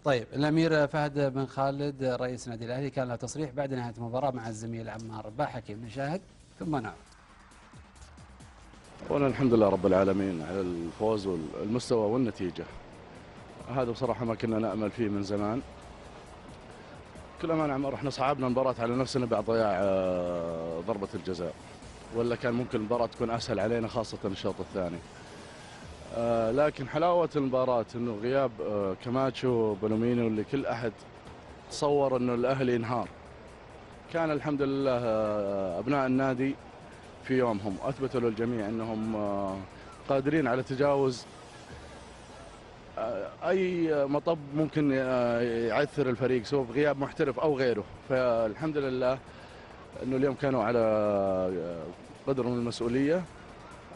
طيب الأمير فهد بن خالد رئيس نادي الأهلي كان له تصريح بعد نهاية المباراة مع الزميل عمار باحكي. نشاهد ثم نعود. أولا الحمد لله رب العالمين على الفوز والمستوى والنتيجة. هذا بصراحة ما كنا نأمل فيه من زمان. كل أمانة عمار احنا صعبنا المباراة على نفسنا بعد ضياع ضربة الجزاء، ولا كان ممكن المباراة تكون أسهل علينا خاصة الشوط الثاني. لكن حلاوة المباراة انه غياب كاماتشو وبلومينو اللي كل احد تصور انه الاهلي ينهار. كان الحمد لله ابناء النادي في يومهم اثبتوا للجميع انهم قادرين على تجاوز اي مطب ممكن يعثر الفريق سواء بغياب محترف او غيره. فالحمد لله انه اليوم كانوا على قدر من المسؤولية،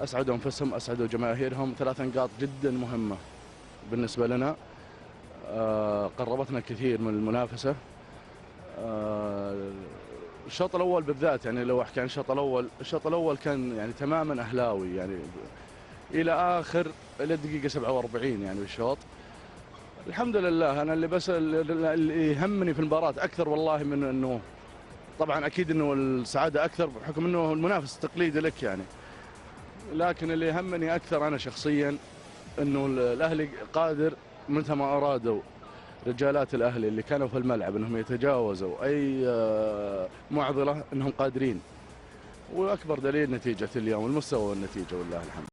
أسعدوا أنفسهم أسعدوا جماهيرهم. 3 نقاط جدا مهمة بالنسبة لنا، قربتنا كثير من المنافسة. الشوط الأول بالذات يعني لو أحكي عن الشوط الأول كان يعني تماما أهلاوي يعني إلى آخر إلى الدقيقة 47 يعني بالشوط. الحمد لله أنا اللي يهمني في المباراة أكثر والله من أنه طبعا أكيد أنه السعادة أكثر بحكم أنه المنافس التقليدي لك يعني، لكن اللي يهمني أكثر أنا شخصياً أنه الأهلي قادر متى ما أرادوا رجالات الأهلي اللي كانوا في الملعب أنهم يتجاوزوا أي معضلة، أنهم قادرين. وأكبر دليل نتيجة اليوم المستوى والنتيجة والله الحمد.